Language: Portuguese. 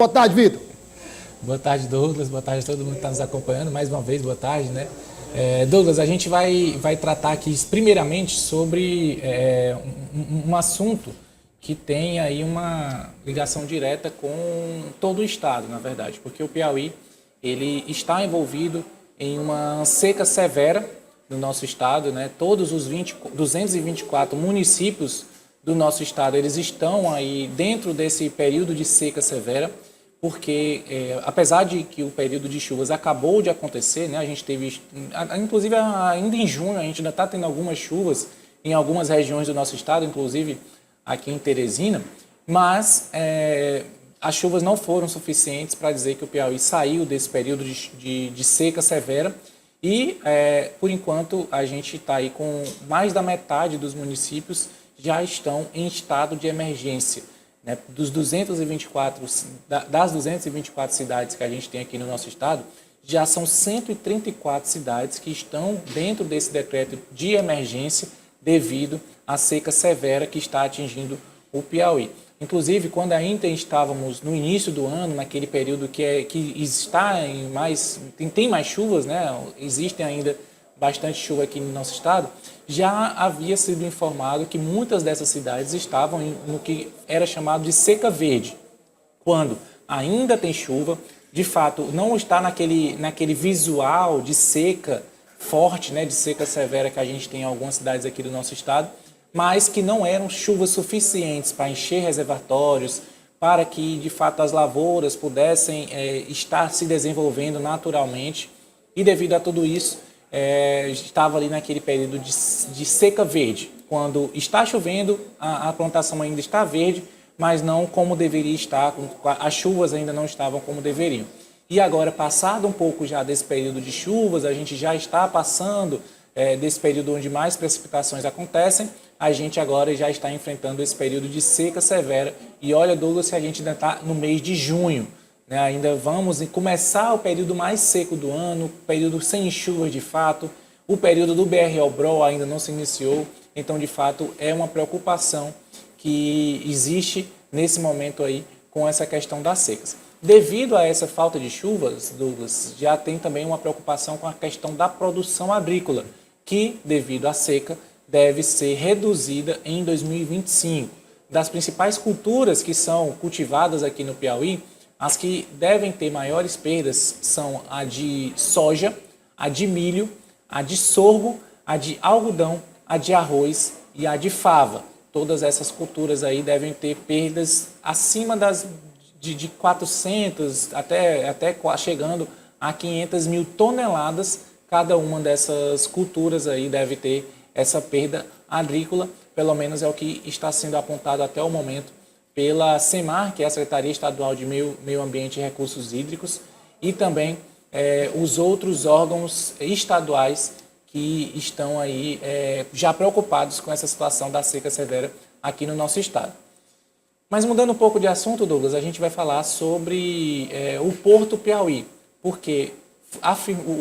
Boa tarde, Vitor. Boa tarde, Douglas. Boa tarde a todo mundo que está nos acompanhando. Mais uma vez, boa tarde, né? Douglas, a gente vai tratar aqui primeiramente sobre um assunto que tem aí uma ligação direta com todo o estado, na verdade, porque o Piauí ele está envolvido em uma seca severa no nosso estado, né? Todos os 224 municípios do nosso estado, eles estão aí dentro desse período de seca severa, porque apesar de que o período de chuvas acabou de acontecer, né, a gente teve, inclusive ainda em junho, a gente ainda está tendo algumas chuvas em algumas regiões do nosso estado, inclusive aqui em Teresina, mas as chuvas não foram suficientes para dizer que o Piauí saiu desse período de seca severa e, por enquanto, a gente está aí com mais da metade dos municípios já estão em estado de emergência. Né? Das 224 cidades que a gente tem aqui no nosso estado, já são 134 cidades que estão dentro desse decreto de emergência devido à seca severa que está atingindo o Piauí. Inclusive, quando ainda estávamos no início do ano, naquele período que está tem mais chuvas, né? Existem ainda bastante chuva aqui no nosso estado, já havia sido informado que muitas dessas cidades estavam no que era chamado de seca verde. Quando ainda tem chuva, de fato não está naquele visual de seca forte, né, de seca severa que a gente tem em algumas cidades aqui do nosso estado, mas que não eram chuvas suficientes para encher reservatórios, para que de fato as lavouras pudessem estar se desenvolvendo naturalmente, e devido a tudo isso, estava ali naquele período de seca verde. Quando está chovendo, a plantação ainda está verde, mas não como deveria estar, as chuvas ainda não estavam como deveriam. E agora, passado um pouco já desse período de chuvas, a gente já está passando desse período onde mais precipitações acontecem, a gente agora já está enfrentando esse período de seca severa. E olha, Douglas, se a gente ainda está no mês de junho, né? Ainda vamos começar o período mais seco do ano, o período sem chuvas de fato, o período do BRL-BRO ainda não se iniciou, então de fato é uma preocupação que existe nesse momento aí com essa questão das secas. Devido a essa falta de chuvas, Douglas, já tem também uma preocupação com a questão da produção agrícola, que devido à seca deve ser reduzida em 2025. Das principais culturas que são cultivadas aqui no Piauí, as que devem ter maiores perdas são a de soja, a de milho, a de sorgo, a de algodão, a de arroz e a de fava. Todas essas culturas aí devem ter perdas acima de 400, até chegando a 500 mil toneladas. Cada uma dessas culturas aí deve ter essa perda agrícola, pelo menos é o que está sendo apontado até o momento pela SEMAR, que é a Secretaria Estadual de Meio Ambiente e Recursos Hídricos, e também os outros órgãos estaduais que estão aí já preocupados com essa situação da seca severa aqui no nosso estado. Mas mudando um pouco de assunto, Douglas, a gente vai falar sobre o Porto Piauí, porque